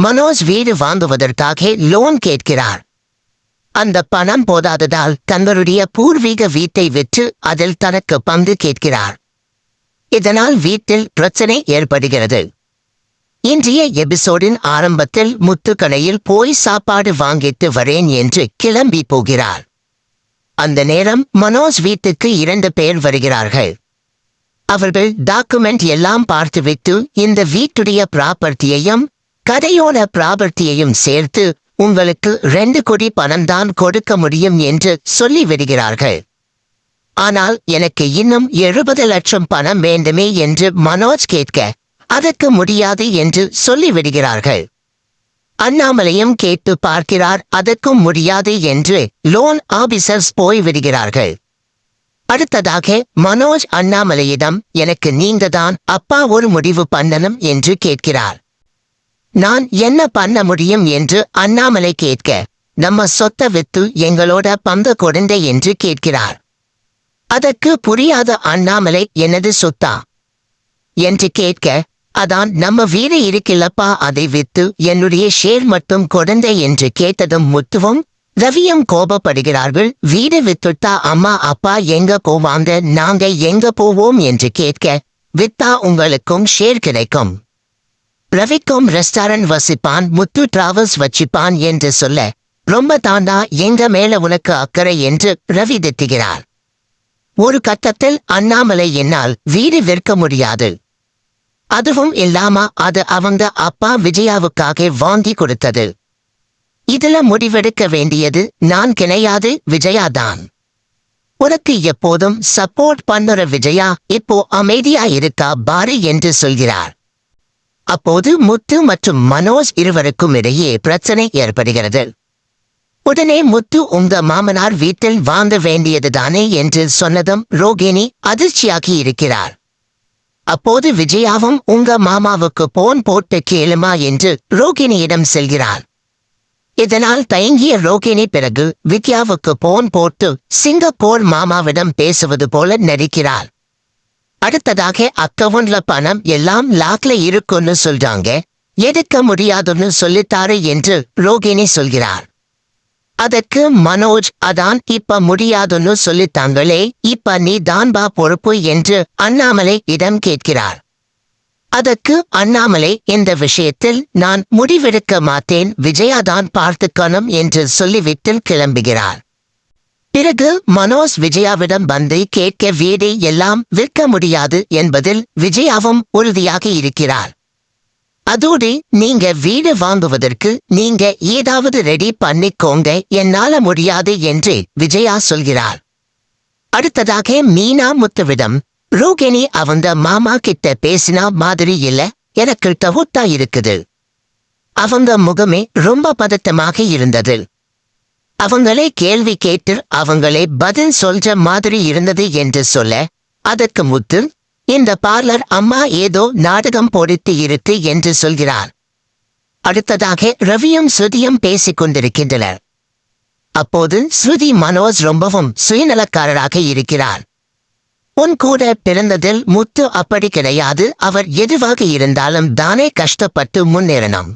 மனோஜ் வீடு வாங்குவதற்காக லோன் கேட்கிறார். அந்த பணம் போதாததால் தங்களுடைய பூர்வீக வீட்டை விற்று அதில் தனக்கு பங்கு கேட்கிறார். இதனால் வீட்டில் பிரச்சனை ஏற்படுகிறது. இன்றைய எபிசோடின் ஆரம்பத்தில் முத்து கடையில் போய் சாப்பாடு வாங்கிட்டு வரேன் என்று கிளம்பி போகிறார். அந்த நேரம் மனோஜ் வீட்டுக்கு 2 பேர் வருகிறார்கள். அவர்கள் டாக்குமெண்ட் எல்லாம் பார்த்துவிட்டு இந்த வீட்டுடைய ப்ராப்பர்ட்டியையும் கடையோட ப்ராப்பர்ட்டியையும் சேர்த்து உங்களுக்கு 2 கோடி பணம்தான் கொடுக்க முடியும் என்று சொல்லி விடுகிறார்கள். ஆனால் எனக்கு இன்னும் 70 லட்சம் பணம் வேண்டுமே என்று மனோஜ் கேட்க அதற்கு முடியாது என்று சொல்லிவிடுகிறார்கள். அண்ணாமலையும் கேட்டு பார்க்கிறார், அதற்கும் முடியாது என்று லோன் ஆபீசர்ஸ் போய்விடுகிறார்கள். அடுத்ததாக மனோஜ் அண்ணாமலையிடம் எனக்கு நீங்கதான் அப்பா ஒரு முடிவு பண்ணணும் என்று கேட்கிறார். நான் என்ன பண்ண முடியும் என்று அண்ணாமலை கேட்க நம்ம சொத்தை வித்து எங்களோட பங்கு கொடுங்க என்று கேட்கிறார். அதற்கு புரியாத அண்ணாமலை எனது சொத்தா என்று கேட்க அதான் நம்ம வீடு இருக்கில்லப்பா, அதை வித்து என்னுடைய ஷேர் மட்டும் கொடுங்க என்று கேட்டதும் முத்துவும் ரவியும் கோபப்படுகிறார்கள். வீடு வித்துட்டா அம்மா அப்பா எங்க போவாங்க, நாங்க எங்க போவோம் என்று கேட்க வித்தா உங்களுக்கும் ஷேர் கிடைக்கும், ரவிக்கும் ரெஸ்டாரண்ட் வசிப்பான், முத்து டிராவல்ஸ் வச்சிப்பான் என்று சொல்ல ரொம்ப தாண்டா எங்க மேல உனக்கு அக்கறை என்று ரவி திட்டுகிறார். ஒரு கட்டத்தில் அண்ணாமலை என்னால் வீடு விற்க முடியாது, அதுவும் இல்லாம அது அவங்க அப்பா விஜயாவுக்காக வாங்கி கொடுத்தது, இதுல முடிவெடுக்க வேண்டியது நான் கிடையாது விஜயாதான், உனக்கு எப்போதும் சப்போர்ட் பண்ணுற விஜயா இப்போ அமைதியா இருக்கா பாரு என்று சொல்கிறார். அப்போது முத்து மற்றும் மனோஜ் இருவருக்கும் இடையே பிரச்சனை ஏற்படுகிறது. உடனே முத்து உங்க மாமனார் வீட்டில் வாங்க வேண்டியதுதானே என்று சொன்னதும் ரோகிணி அதிர்ச்சியாகி இருக்கிறார். அப்போது விஜயாவும் உங்க மாமாவுக்கு போன் போட்டு கேளுமா என்று ரோகிணியிடம் செல்கிறார். இதனால் தயங்கிய ரோகிணி பிறகு வித்யாவுக்கு போன் போட்டு சிங்கப்பூர் மாமாவிடம் பேசுவது போல நடிக்கிறார். அடுத்ததாக அக்கவுண்ட்ல பணம் எல்லாம் லாக்ல இருக்குன்னு சொல்றாங்க, எடுக்க முடியாதுன்னு சொல்லித்தாரு என்று ரோகிணி சொல்கிறார். அதற்கு மனோஜ் அதான் இப்ப முடியாதுன்னு சொல்லித்தாங்களே, இப்ப நீ தான்பா பொறுப்பு என்று அண்ணாமலை இடம் கேட்கிறார். அதற்கு அண்ணாமலை இந்த விஷயத்தில் நான் முடிவெடுக்க மாட்டேன், விஜயாதான் பார்த்துக்கணும் என்று சொல்லிவிட்டு கிளம்புகிறார். பிறகு மனோஜ் விஜயாவிடம் வந்து கேட்க வீடை எல்லாம் விற்க முடியாது என்பதில் விஜயாவும் உறுதியாக இருக்கிறார். அதோடு நீங்க வீடு வாங்குவதற்கு நீங்க ஏதாவது ரெடி பண்ணிக்கோங்க, என்னால முடியாது என்று விஜயா சொல்கிறார். அடுத்ததாக மீனா முத்துவிடம் ரோகிணி அவங்க மாமா கிட்ட பேசினா மாதிரி இல்ல, எனக்கு டவுட்டா இருக்குது, அவங்க முகமே ரொம்ப பதட்டமாக இருந்தது, அவங்களே கேள்வி கேட்டு அவங்களே பதில் சொல்ற மாதிரி இருந்தது என்று சொல்ல அதற்கு முத்து இந்த பார்லர் அம்மா ஏதோ நாடகம் போடித்து இருக்கு என்று சொல்கிறார். அடுத்ததாக ரவியும் ஸ்ருதியும் பேசிக் கொண்டிருக்கின்றனர். அப்போது ஸ்ருதி மனோஜ் ரொம்பவும் சுயநலக்காரராக இருக்கிறார். உன் கூட பிறந்ததில் முத்து அப்படி கிடையாது, அவர் எதுவாக இருந்தாலும் தானே கஷ்டப்பட்டு முன்னேறணும்,